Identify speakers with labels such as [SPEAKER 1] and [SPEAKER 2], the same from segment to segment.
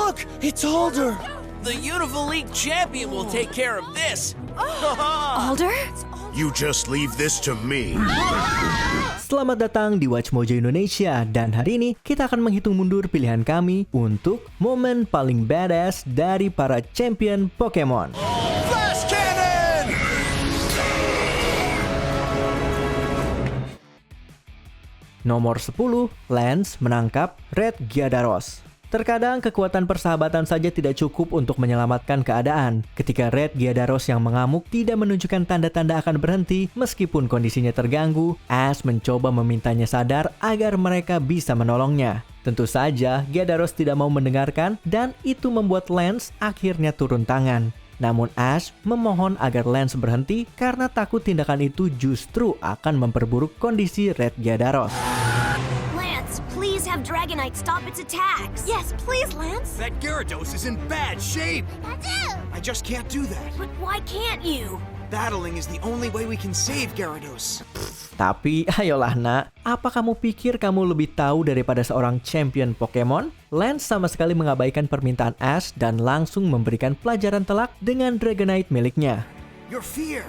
[SPEAKER 1] Look, it's Alder.
[SPEAKER 2] The Univille League champion will take care of this.
[SPEAKER 3] Alder?
[SPEAKER 4] You just leave this to me.
[SPEAKER 5] Selamat datang di Watch Mojo Indonesia, dan hari ini kita akan menghitung mundur pilihan kami untuk momen paling badass dari para champion Pokemon.
[SPEAKER 4] Flash Cannon!
[SPEAKER 5] Nomor 10, Lance menangkap Red Gyarados. Terkadang kekuatan persahabatan saja tidak cukup untuk menyelamatkan keadaan. Ketika Red Gyarados yang mengamuk tidak menunjukkan tanda-tanda akan berhenti meskipun kondisinya terganggu, Ash mencoba memintanya sadar agar mereka bisa menolongnya. Tentu saja, Gyarados tidak mau mendengarkan dan itu membuat Lance akhirnya turun tangan. Namun Ash memohon agar Lance berhenti karena takut tindakan itu justru akan memperburuk kondisi Red Gyarados.
[SPEAKER 3] Please have Dragonite stop its attacks. Yes, please, Lance.
[SPEAKER 1] That Gyarados is in bad shape. I just can't do that.
[SPEAKER 3] But why can't you?
[SPEAKER 1] Battling is the only way we can save Gyarados.
[SPEAKER 5] Tapi ayolah nak, apa kamu pikir kamu lebih tahu daripada seorang champion Pokemon? Lance sama sekali mengabaikan permintaan Ash dan langsung memberikan pelajaran telak dengan Dragonite miliknya.
[SPEAKER 1] Your fear.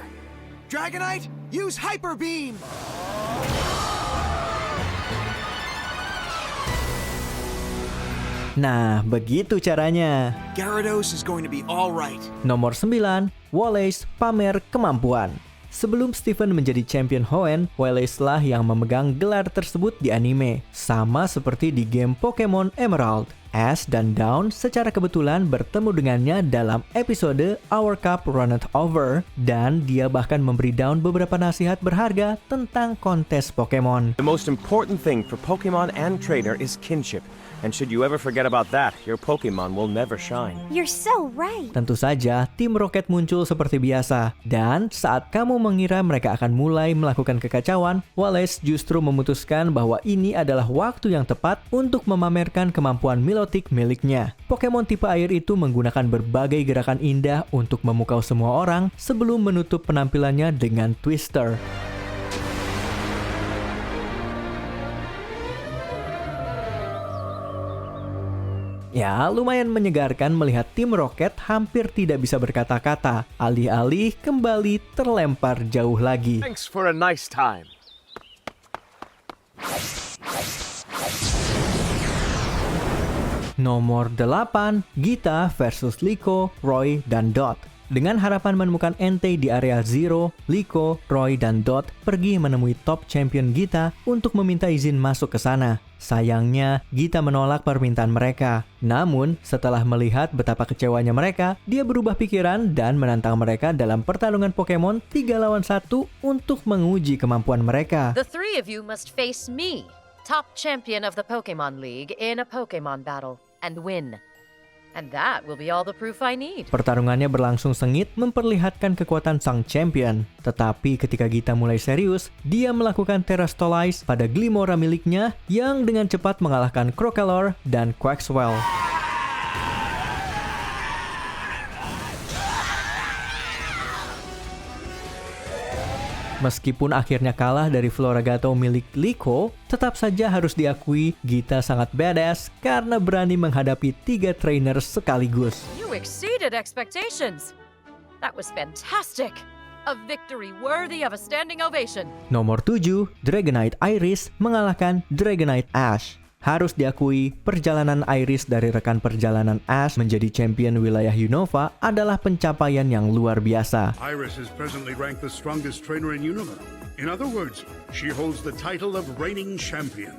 [SPEAKER 1] Dragonite, use Hyper Beam.
[SPEAKER 5] Nah, begitu caranya.
[SPEAKER 1] Gyarados is going to be all right.
[SPEAKER 5] Nomor 9, Wallace pamer kemampuan. Sebelum Steven menjadi champion Hoenn, Wallace lah yang memegang gelar tersebut di anime. Sama seperti di game Pokemon Emerald. Ash dan Dawn secara kebetulan bertemu dengannya dalam episode Our Cup Runneth Over, dan dia bahkan memberi Dawn beberapa nasihat berharga tentang kontes Pokemon.
[SPEAKER 6] The most important thing for Pokemon and trainer is kinship. And should you ever forget about that, your Pokemon will never shine.
[SPEAKER 3] You're so right.
[SPEAKER 5] Tentu saja, tim Rocket muncul seperti biasa. Dan saat kamu mengira mereka akan mulai melakukan kekacauan, Wallace justru memutuskan bahwa ini adalah waktu yang tepat untuk memamerkan kemampuan Milotic miliknya. Pokemon tipe air itu menggunakan berbagai gerakan indah untuk memukau semua orang sebelum menutup penampilannya dengan Twister. Ya, lumayan menyegarkan melihat tim Rocket hampir tidak bisa berkata-kata, alih-alih kembali terlempar jauh lagi.
[SPEAKER 6] Thanks for a nice time.
[SPEAKER 5] Nomor 8, Gita versus Liko, Roy, dan Dot. Dengan harapan menemukan Entei di area Zero, Liko, Roy, dan Dot pergi menemui top champion Gita untuk meminta izin masuk ke sana. Sayangnya, Gita menolak permintaan mereka. Namun, setelah melihat betapa kecewanya mereka, dia berubah pikiran dan menantang mereka dalam pertarungan Pokemon 3 lawan 1 untuk menguji kemampuan mereka.
[SPEAKER 7] The three of you must face me, top champion of the Pokemon League, in a Pokemon battle, and win. And that will be all the proof I need.
[SPEAKER 5] Pertarungannya berlangsung sengit memperlihatkan kekuatan sang champion. Tetapi ketika Gita mulai serius, dia melakukan Terastollize pada Glimmora miliknya yang dengan cepat mengalahkan Crocalor dan Quaxwell. Meskipun akhirnya kalah dari Floragato milik Liko, tetap saja harus diakui Gita sangat badass karena berani menghadapi 3 trainer sekaligus.
[SPEAKER 7] You exceeded expectations. That was fantastic. A victory worthy of a standing ovation.
[SPEAKER 5] Nomor 7, Dragonite Iris mengalahkan Dragonite Ash. Harus diakui, perjalanan Iris dari rekan perjalanan Ash menjadi champion wilayah Unova adalah pencapaian yang luar biasa.
[SPEAKER 8] Iris is presently ranked the strongest trainer in Unova. In other words, she holds the title of reigning champion.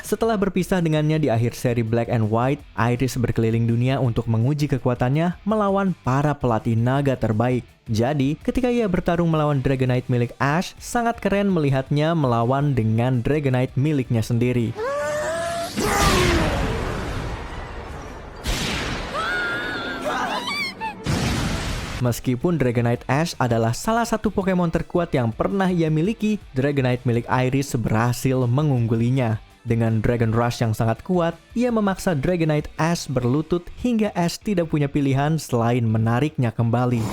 [SPEAKER 5] Setelah berpisah dengannya di akhir seri Black and White, Iris berkeliling dunia untuk menguji kekuatannya melawan para pelatih naga terbaik. Jadi, ketika ia bertarung melawan Dragonite milik Ash, sangat keren melihatnya melawan dengan Dragonite miliknya sendiri. Meskipun Dragonite Ash adalah salah satu Pokemon terkuat yang pernah ia miliki, Dragonite milik Iris berhasil mengunggulinya. Dengan Dragon Rush yang sangat kuat, ia memaksa Dragonite Ash berlutut hingga Ash tidak punya pilihan selain menariknya kembali.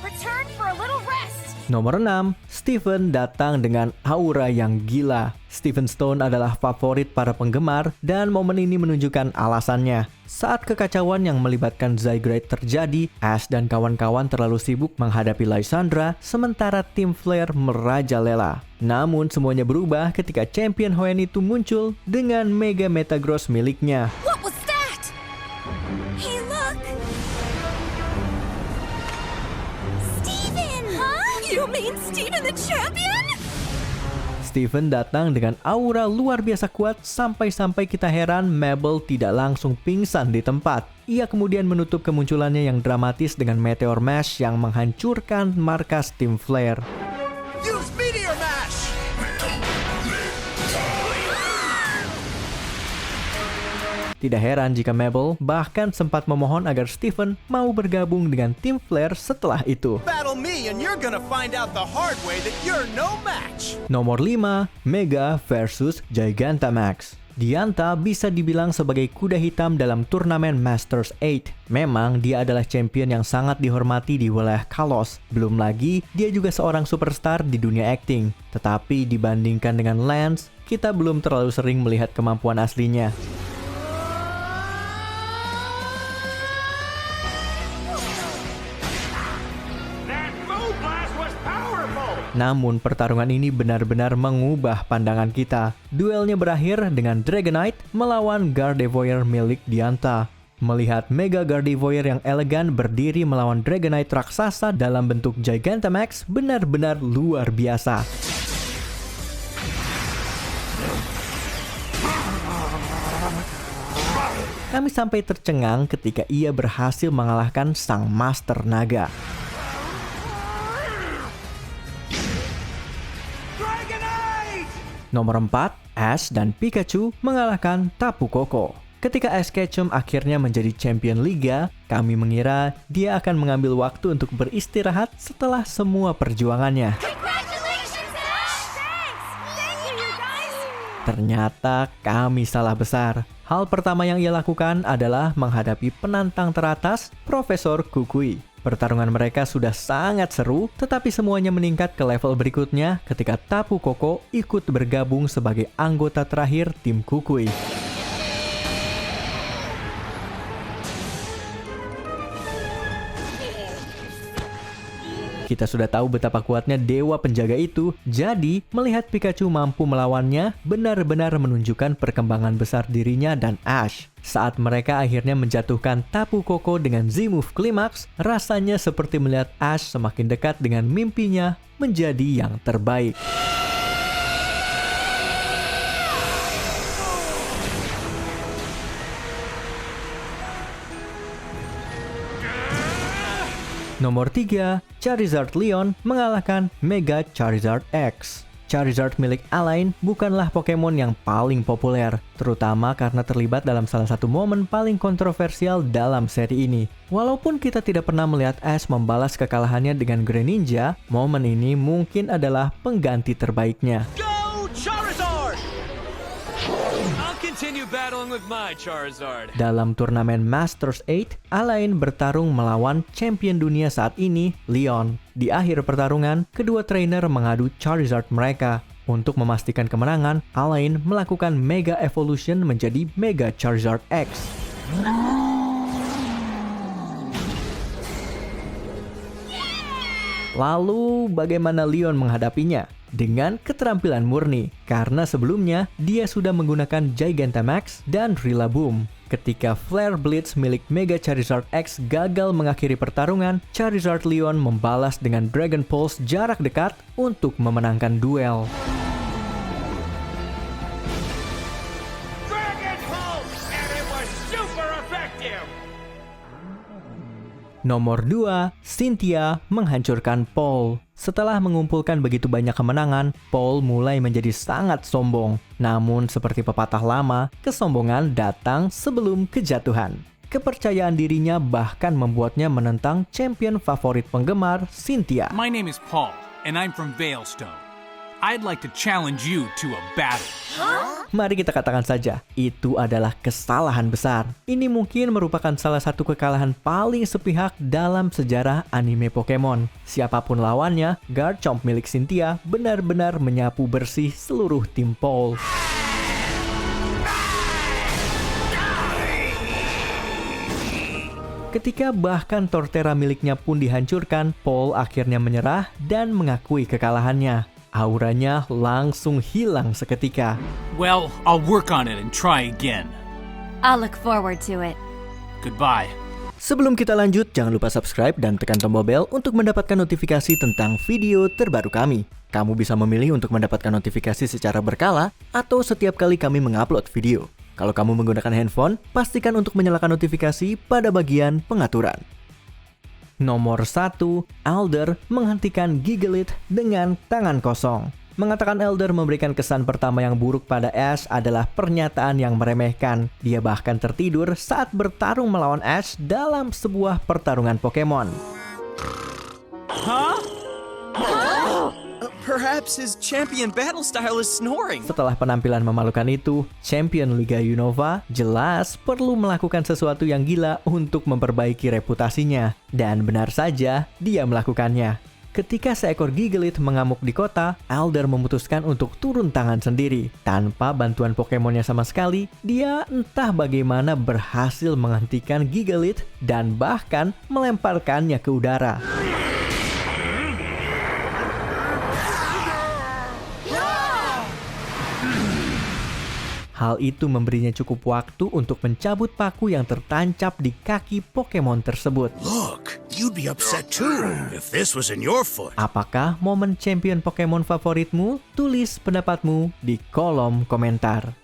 [SPEAKER 3] Return for a little rest.
[SPEAKER 5] Nomor 6, Steven datang dengan aura yang gila. Steven Stone adalah favorit para penggemar dan momen ini menunjukkan alasannya. Saat kekacauan yang melibatkan Zygrade terjadi, Ash dan kawan-kawan terlalu sibuk menghadapi Lysandra, sementara tim Flare merajalela. Namun semuanya berubah ketika champion Hoenn itu muncul dengan Mega Metagross miliknya.
[SPEAKER 3] What was that? Hey, look! Steven! Huh? You mean Steven the champion?
[SPEAKER 5] Steven datang dengan aura luar biasa kuat sampai-sampai kita heran Mabel tidak langsung pingsan di tempat. Ia kemudian menutup kemunculannya yang dramatis dengan Meteor Mash yang menghancurkan markas tim Flare.
[SPEAKER 1] Use Meteor Mash!
[SPEAKER 5] Tidak heran jika Mabel bahkan sempat memohon agar Steven mau bergabung dengan tim Flare setelah itu.
[SPEAKER 1] Battle me and you're gonna find out the hard way that you're no match!
[SPEAKER 5] Nomor 5, Mega versus Gigantamax. Diantha bisa dibilang sebagai kuda hitam dalam turnamen Masters 8. Memang dia adalah champion yang sangat dihormati di wilayah Kalos. Belum lagi, dia juga seorang superstar di dunia acting. Tetapi dibandingkan dengan Lance, kita belum terlalu sering melihat kemampuan aslinya. Namun pertarungan ini benar-benar mengubah pandangan kita. Duelnya berakhir dengan Dragonite melawan Gardevoir milik Diantha. Melihat Mega Gardevoir yang elegan berdiri melawan Dragonite raksasa dalam bentuk Gigantamax benar-benar luar biasa. Kami sampai tercengang ketika ia berhasil mengalahkan sang Master Naga. Nomor 4, Ash dan Pikachu mengalahkan Tapu Koko. Ketika Ash Ketchum akhirnya menjadi champion liga, kami mengira dia akan mengambil waktu untuk beristirahat setelah semua perjuangannya. Ternyata kami salah besar. Hal pertama yang ia lakukan adalah menghadapi penantang teratas, Profesor Kukui. Pertarungan mereka sudah sangat seru, tetapi semuanya meningkat ke level berikutnya ketika Tapu Koko ikut bergabung sebagai anggota terakhir tim Kukui. Kita sudah tahu betapa kuatnya dewa penjaga itu, jadi melihat Pikachu mampu melawannya benar-benar menunjukkan perkembangan besar dirinya dan Ash. Saat mereka akhirnya menjatuhkan Tapu Koko dengan Z-Move Climax, rasanya seperti melihat Ash semakin dekat dengan mimpinya menjadi yang terbaik. Nomor 3, Charizard Leon mengalahkan Mega Charizard X. Charizard milik Alain bukanlah Pokemon yang paling populer, terutama karena terlibat dalam salah satu momen paling kontroversial dalam seri ini. Walaupun kita tidak pernah melihat Ash membalas kekalahannya dengan Greninja, momen ini mungkin adalah pengganti terbaiknya.
[SPEAKER 1] Go Charizard!
[SPEAKER 2] I'll continue battling with my Charizard.
[SPEAKER 5] Dalam turnamen Masters 8, Alain bertarung melawan champion dunia saat ini, Leon. Di akhir pertarungan, kedua trainer mengadu Charizard mereka. Untuk memastikan kemenangan, Alain melakukan Mega Evolution menjadi Mega Charizard X. Lalu, bagaimana Leon menghadapinya? Dengan keterampilan murni, karena sebelumnya dia sudah menggunakan Gigantamax dan Rillaboom. Ketika Flare Blitz milik Mega Charizard X gagal mengakhiri pertarungan, Charizard Leon membalas dengan Dragon Pulse jarak dekat untuk memenangkan duel.
[SPEAKER 1] Dragon Pulse! And it was super effective!
[SPEAKER 5] Nomor 2, Cynthia menghancurkan Paul. Setelah mengumpulkan begitu banyak kemenangan, Paul mulai menjadi sangat sombong. Namun seperti pepatah lama, kesombongan datang sebelum kejatuhan. Kepercayaan dirinya bahkan membuatnya menentang champion favorit penggemar, Cynthia.
[SPEAKER 9] My name is Paul, and I'm from Veilstone.
[SPEAKER 1] I'd like to challenge you to a battle.
[SPEAKER 5] Mari kita katakan saja, itu adalah kesalahan besar. Ini mungkin merupakan salah satu kekalahan paling sepihak dalam sejarah anime Pokemon. Siapapun lawannya, Garchomp milik Cynthia benar-benar menyapu bersih seluruh tim Paul. Ketika bahkan Torterra miliknya pun dihancurkan, Paul akhirnya menyerah dan mengakui kekalahannya. Auranya langsung hilang seketika.
[SPEAKER 1] Well, I'll work on it and try again.
[SPEAKER 3] I'll look forward to it.
[SPEAKER 1] Goodbye.
[SPEAKER 5] Sebelum kita lanjut, jangan lupa subscribe dan tekan tombol bel untuk mendapatkan notifikasi tentang video terbaru kami. Kamu bisa memilih untuk mendapatkan notifikasi secara berkala atau setiap kali kami mengupload video. Kalau kamu menggunakan handphone, pastikan untuk menyalakan notifikasi pada bagian pengaturan. Nomor 1, Alder menghentikan Gigalith dengan tangan kosong. Mengatakan Alder memberikan kesan pertama yang buruk pada Ash adalah pernyataan yang meremehkan. Dia bahkan tertidur saat bertarung melawan Ash dalam sebuah pertarungan Pokemon.
[SPEAKER 9] Perhaps his champion battle style is snoring.
[SPEAKER 5] Setelah penampilan memalukan itu, champion Liga Unova jelas perlu melakukan sesuatu yang gila untuk memperbaiki reputasinya. Dan benar saja, dia melakukannya. Ketika seekor Gigalith mengamuk di kota, Alder memutuskan untuk turun tangan sendiri. Tanpa bantuan Pokemonnya sama sekali, dia entah bagaimana berhasil menghentikan Gigalith dan bahkan melemparkannya ke udara. Hal itu memberinya cukup waktu untuk mencabut paku yang tertancap di kaki Pokemon tersebut.
[SPEAKER 4] Look, you'd be upset too if this was in your foot.
[SPEAKER 5] Apakah momen champion Pokemon favoritmu? Tulis pendapatmu di kolom komentar.